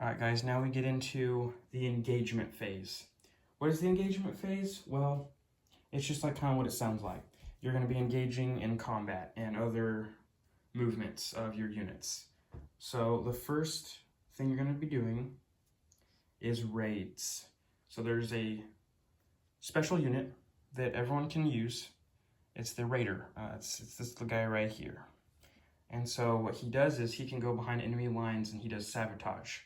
Alright guys, now we get into the engagement phase. What is the engagement phase? Well, it's just like kind of what it sounds like. You're going to be engaging in combat and other movements of your units. So the first thing you're going to be doing is raids. So there's a special unit that everyone can use. It's the raider. It's this little guy right here. And so what he does is he can go behind enemy lines and he does sabotage.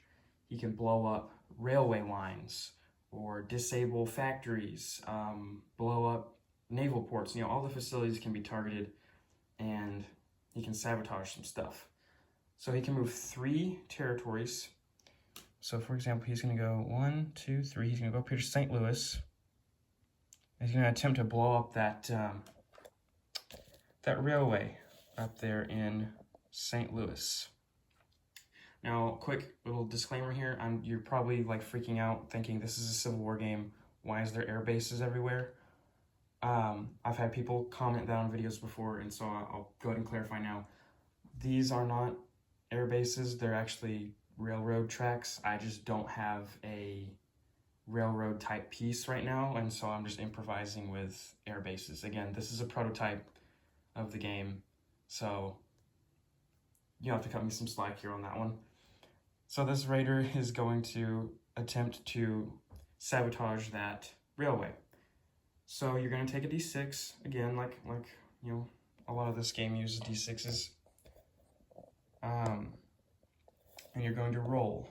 He can blow up railway lines or disable factories, blow up naval ports. All the facilities can be targeted and he can sabotage some stuff. So he can move 3 territories. So for example, he's going to go 1, 2, 3. He's going to go up here to St. Louis. He's going to attempt to blow up that railway up there in St. Louis. Now, quick little disclaimer here. You're probably like freaking out thinking this is a Civil War game. Why is there air bases everywhere? I've had people comment that on videos before, and so I'll go ahead and clarify now. These are not air bases. They're actually railroad tracks. I just don't have a railroad type piece right now, and so I'm just improvising with air bases. Again, this is a prototype of the game, so you have to cut me some slack here on that one. So this raider is going to attempt to sabotage that railway. So you're going to take a d6, again, like a lot of this game uses d6s. And you're going to roll.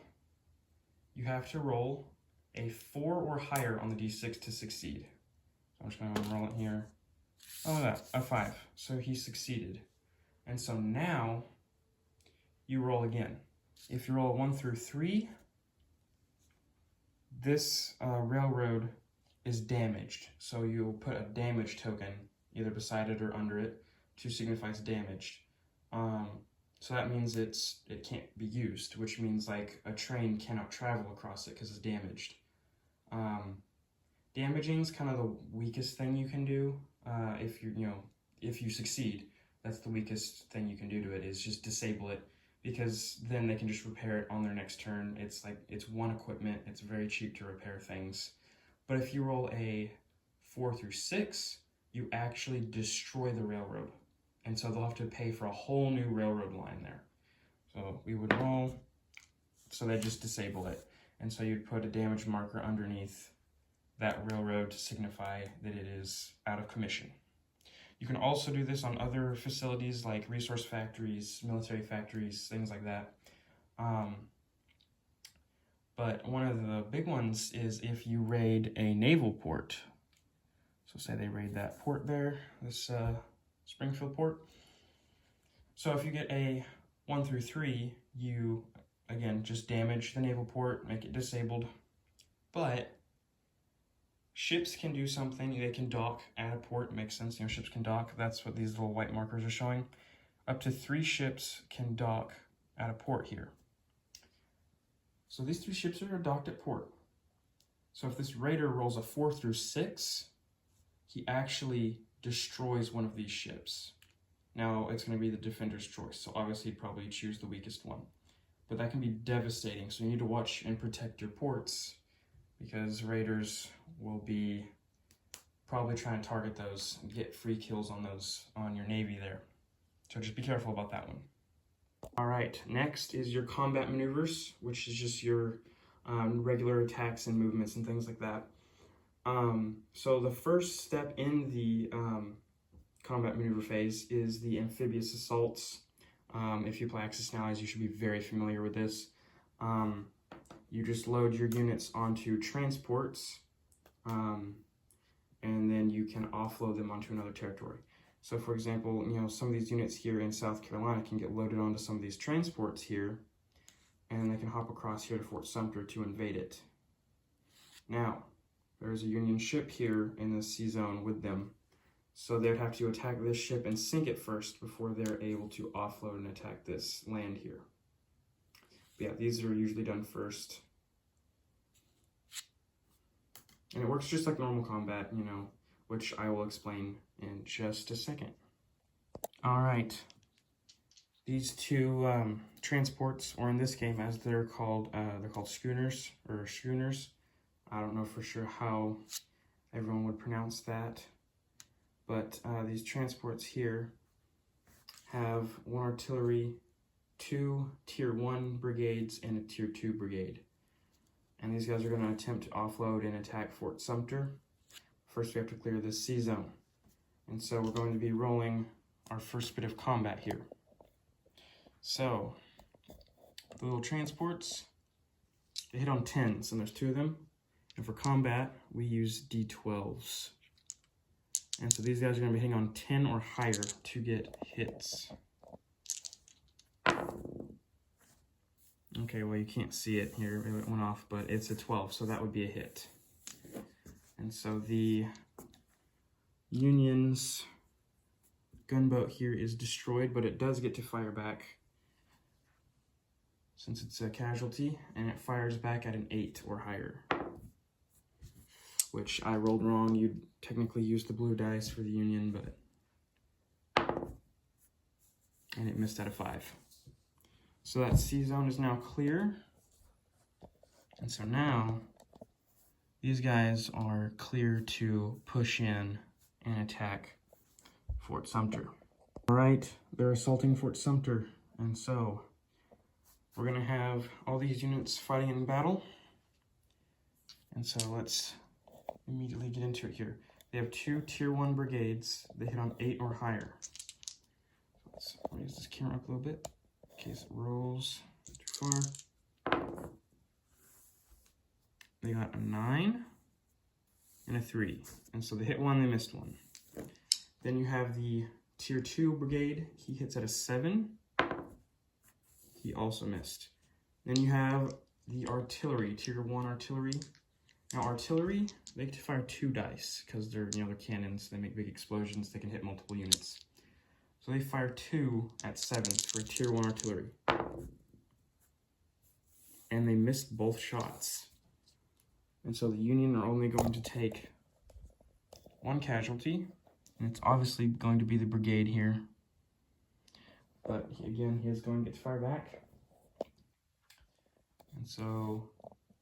You have to roll a 4 or higher on the d6 to succeed. So I'm just going to roll it here. Oh, look at that, a 5. So he succeeded. And so now you roll again. If you roll a 1 through 3, this railroad is damaged. So you'll put a damage token either beside it or under it to signify it's damaged. So that means it can't be used, which means like a train cannot travel across it because it's damaged. Damaging is kind of the weakest thing you can do. If you succeed, that's the weakest thing you can do to it, is just disable it, because then they can just repair it on their next turn. It's 1 equipment. It's very cheap to repair things. But if you roll a 4 through 6, you actually destroy the railroad. And so they'll have to pay for a whole new railroad line there. So we would roll, so they just disable it. And so you'd put a damage marker underneath that railroad to signify that it is out of commission. You can also do this on other facilities like resource factories, military factories, things like that. But one of the big ones is if you raid a naval port. So say they raid that port there, this Springfield port. So if you get a 1 through 3, you, again, just damage the naval port, make it disabled. But ships can do something. They can dock at a port. It makes sense. Ships can dock. That's what these little white markers are showing. Up to 3 ships can dock at a port here. So these 3 ships are docked at port. So if this raider rolls a 4 through 6, he actually destroys one of these ships. Now it's going to be the defender's choice. So obviously he'd probably choose the weakest one. But that can be devastating. So you need to watch and protect your ports, because raiders will be probably trying to target those and get free kills on those on your navy there. So just be careful about that one. All right, next is your combat maneuvers, which is just your regular attacks and movements and things like that. So the first step in the combat maneuver phase is the amphibious assaults. If you play Axis and Allies, you should be very familiar with this. You just load your units onto transports, and then you can offload them onto another territory. So for example, some of these units here in South Carolina can get loaded onto some of these transports here, and they can hop across here to Fort Sumter to invade it. Now, there's a Union ship here in the sea zone with them, so they'd have to attack this ship and sink it first before they're able to offload and attack this land here. But yeah, these are usually done first. And it works just like normal combat, which I will explain in just a second. All right. These two transports, or in this game, as they're called schooners or schooners. I don't know for sure how everyone would pronounce that, but these transports here have 1 artillery, 2 tier 1 brigades, and a tier 2 brigade. And these guys are going to attempt to offload and attack Fort Sumter. First, we have to clear this C zone. And so we're going to be rolling our first bit of combat here. So, the little transports, they hit on 10s, and there's 2 of them. And for combat, we use D12s. And so these guys are going to be hitting on 10 or higher to get hits. Okay, well, you can't see it here. It went off, but it's a 12, so that would be a hit. And so the Union's gunboat here is destroyed, but it does get to fire back since it's a casualty, and it fires back at an 8 or higher, which I rolled wrong. You'd technically use the blue dice for the Union, and it missed at a 5. So that C zone is now clear, and so now these guys are clear to push in and attack Fort Sumter. All right, they're assaulting Fort Sumter, and so we're going to have all these units fighting in battle. And so let's immediately get into it here. They have 2 tier 1 brigades. They hit on 8 or higher. Let's raise this camera up a little bit in case it rolls too far. They got a 9 and a 3. And so they hit 1, they missed 1. Then you have the tier 2 brigade. He hits at a 7. He also missed. Then you have the artillery, tier 1 artillery. Now artillery, they get to fire 2 dice because they're cannons. They make big explosions. They can hit multiple units. So they fire 2 at 7s for tier 1 artillery. And they missed both shots. And so the Union are only going to take 1 casualty. And it's obviously going to be the brigade here. But again, he is going to get to fire back. And so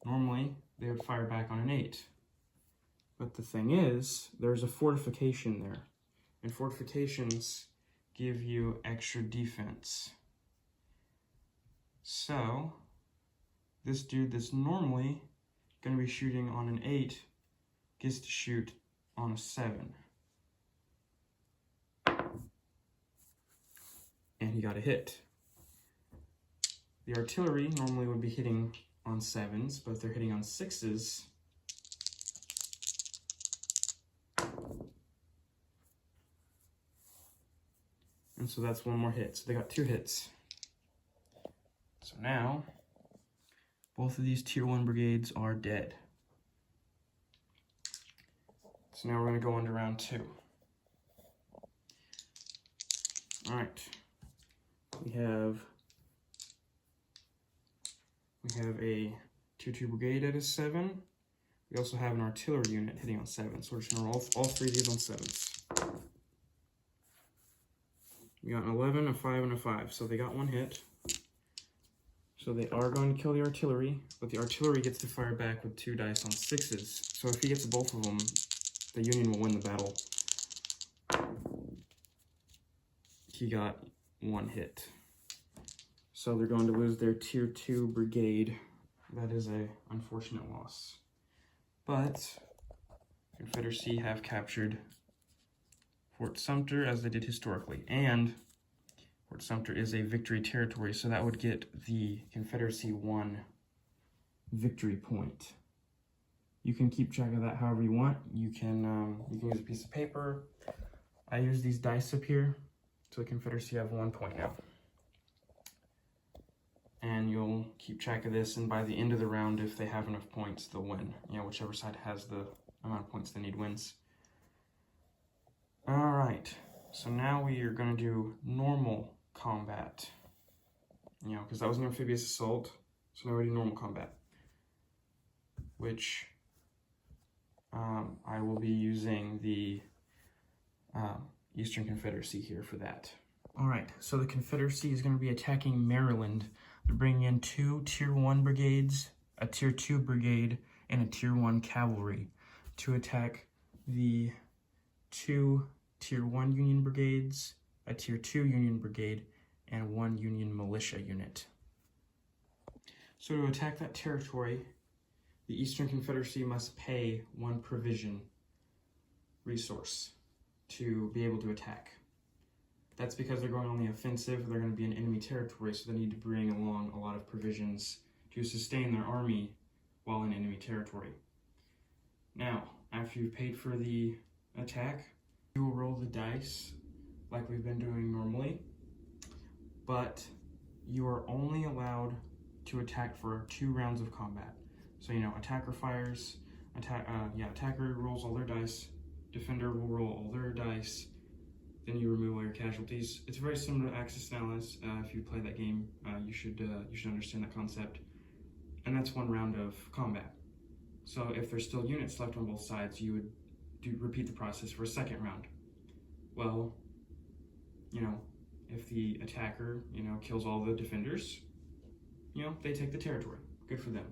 normally they would fire back on an 8. But the thing is, there's a fortification there. And fortifications give you extra defense. So this dude that's normally going to be shooting on an 8 gets to shoot on a 7. And he got a hit. The artillery normally would be hitting on 7s, but they're hitting on 6s. And so that's 1 more hit. So they got 2 hits. So now, both of these tier 1 brigades are dead. So now we're going to go into round 2. All right. We have a tier 2 brigade at a 7. We also have an artillery unit hitting on 7. So we're just going to roll all 3 of these on 7s. We got an 11, a 5, and a 5. So they got 1 hit. So they are going to kill the artillery, but the artillery gets to fire back with 2 dice on 6s. So if he gets both of them, the Union will win the battle. He got 1 hit. So they're going to lose their tier 2 brigade. That is a unfortunate loss. But Confederacy have captured Fort Sumter as they did historically. And Fort Sumter is a victory territory, so that would get the Confederacy 1 victory point. You can keep track of that however you want. You can use a piece of paper. I use these dice up here. So the Confederacy have 1 point now. And you'll keep track of this, and by the end of the round, if they have enough points, they'll win. Whichever side has the amount of points they need wins. Alright, so now we are going to do normal combat. Because that was an amphibious assault, so now we do normal combat. Which I will be using the Eastern Confederacy here for that. All right, so the Confederacy is going to be attacking Maryland. They're bringing in 2 Tier 1 brigades, a Tier 2 brigade, and a Tier 1 cavalry to attack the 2 Tier 1 Union brigades, a Tier 2 Union brigade, and 1 Union militia unit. So to attack that territory, the Eastern Confederacy must pay 1 provision resource to be able to attack. That's because they're going on the offensive, they're going to be in enemy territory, so they need to bring along a lot of provisions to sustain their army while in enemy territory. Now, after you've paid for the attack, you will roll the dice like we've been doing normally, but you are only allowed to attack for 2 rounds of combat. So, attacker fires, attacker rolls all their dice, defender will roll all their dice, then you remove all your casualties. It's very similar to Axis and Allies. If you play that game, you should understand that concept. And that's 1 round of combat. So if there's still units left on both sides, you would repeat the process for a 2nd round. Well, if the attacker, kills all the defenders, they take the territory. Good for them.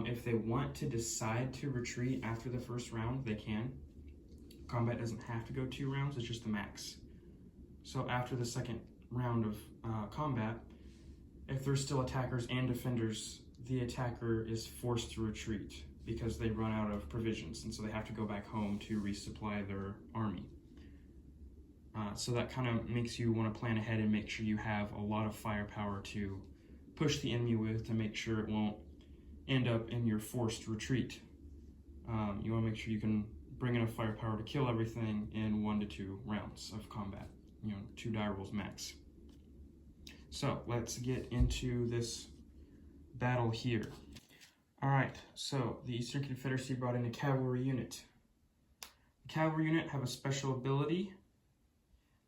If they want to decide to retreat after the 1st round, they can. Combat doesn't have to go 2 rounds, it's just the max. So after the 2nd round of combat, if there's still attackers and defenders, the attacker is forced to retreat because they run out of provisions, and so they have to go back home to resupply their army. So that kind of makes you want to plan ahead and make sure you have a lot of firepower to push the enemy with to make sure it won't end up in your forced retreat. You want to make sure you can bring enough firepower to kill everything in 1 to 2 rounds of combat. 2 die rolls max. So let's get into this battle here. All right, so the Eastern Confederacy brought in a cavalry unit. The cavalry unit have a special ability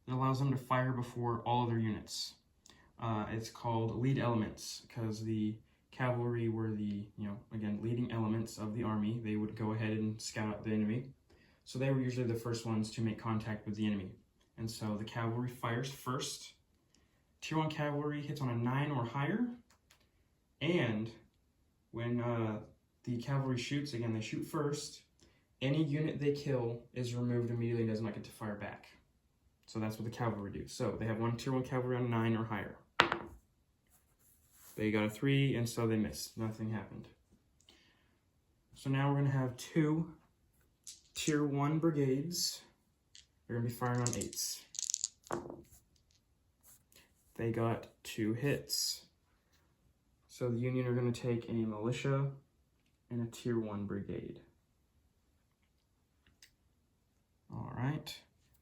that allows them to fire before all other units. It's called lead elements because the cavalry were the, again, leading elements of the army. They would go ahead and scout out the enemy. So they were usually the first ones to make contact with the enemy. And so the cavalry fires first. Tier 1 cavalry hits on a 9 or higher. And when the cavalry shoots, again, they shoot first. Any unit they kill is removed immediately and does not get to fire back. So that's what the cavalry do. So they have 1 Tier 1 cavalry on 9 or higher. They got a 3, and so they missed. Nothing happened. So now we're going to have 2 Tier 1 brigades. They're going to be firing on 8s. They got 2 hits. So the Union are going to take a militia and a Tier 1 brigade. All right.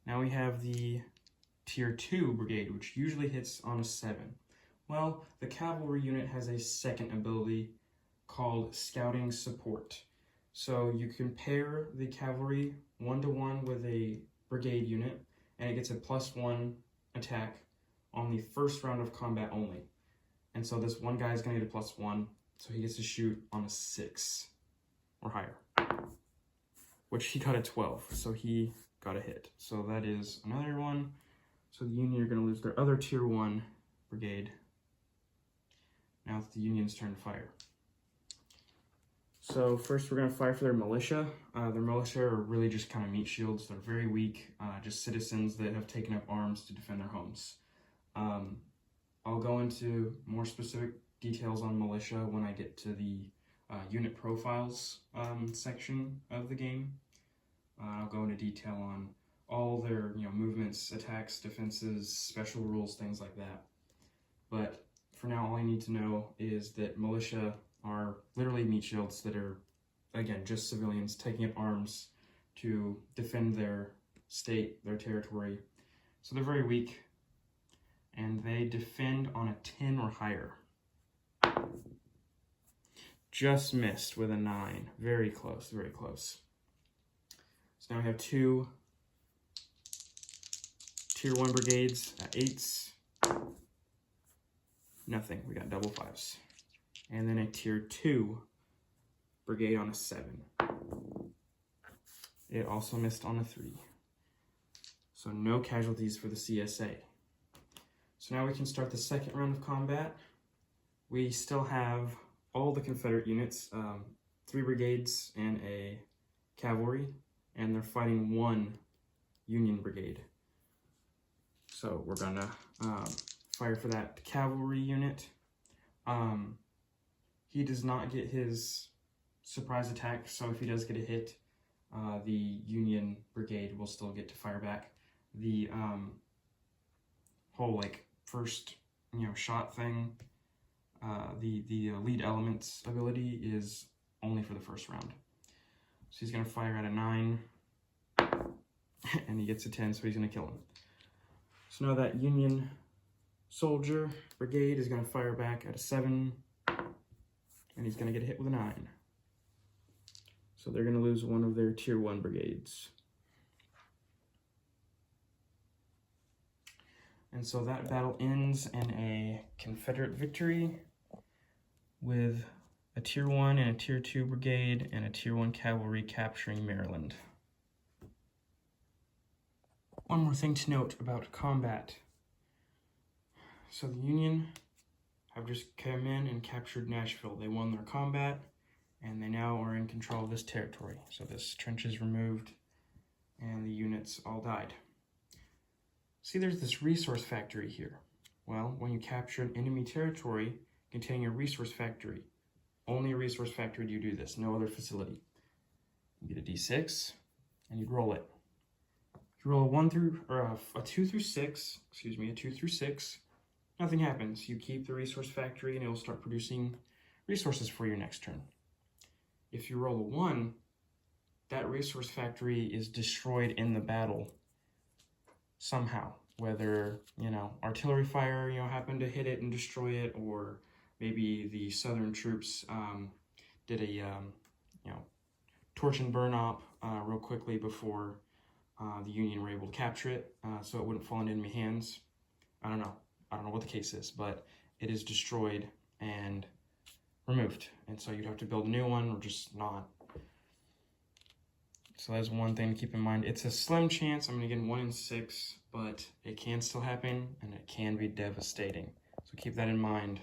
Now we have the Tier 2 brigade, which usually hits on a 7. Well, the cavalry unit has a 2nd ability called scouting support. So you can pair the cavalry 1-to-1 with a brigade unit, and it gets a +1 attack on the 1st round of combat only. And so this one guy is going to get a +1, so he gets to shoot on a 6 or higher, which he got a 12, so he got a hit. So that is another one. So the Union are going to lose their other Tier 1 brigade. Now it's the Union's turn to fire. So first we're going to fire for their militia. Their militia are really just kind of meat shields. They're very weak, just citizens that have taken up arms to defend their homes. I'll go into more specific details on militia when I get to the unit profiles section of the game. I'll go into detail on all their movements, attacks, defenses, special rules, things like that. But for now, all I need to know is that militia are literally meat shields that are, again, just civilians taking up arms to defend their state, their territory. So they're very weak, and they defend on a 10 or higher. Just missed with a 9. Very close, very close. So now we have 2 Tier 1 brigades at 8s. Nothing, we got double 5s. And then a Tier 2 brigade on a 7. It also missed on a 3. So no casualties for the CSA. So now we can start the second round of combat. We still have all the Confederate units, 3 brigades and a cavalry, and they're fighting 1 Union brigade. So we're gonna fire for that cavalry unit. He does not get his surprise attack, so if he does get a hit, the Union brigade will still get to fire back. The whole like first shot thing, the lead elements ability is only for the first round. So he's gonna fire at a 9, and he gets a 10, so he's gonna kill him. So now that Union soldier brigade is gonna fire back at a 7, and he's gonna get hit with a 9. So they're gonna lose one of their tier 1 brigades. And so that battle ends in a Confederate victory with a tier 1 and a tier 2 brigade and a tier 1 cavalry capturing Maryland. One more thing to note about combat. So the Union have just come in and captured Nashville. They won their combat, and they now are in control of this territory. So this trench is removed, and the units all died. See, there's this resource factory here. Well, when you capture an enemy territory containing a resource factory, only a resource factory do you do this, no other facility. You get a d6, and you'd roll it. If you roll a 2 through 6, nothing happens. You keep the resource factory, and it will start producing resources for your next turn. If you roll a 1, that resource factory is destroyed in the battle somehow, whether artillery fire happened to hit it and destroy it, or maybe the Southern troops did a torch and burn op real quickly before the Union were able to capture it, so it wouldn't fall into enemy hands. I don't know what the case is, but it is destroyed and removed, and so you'd have to build a new one, or just not. So that's one thing to keep in mind. It's a slim chance. I'm going to get 1 in 6, but it can still happen, and it can be devastating. So keep that in mind.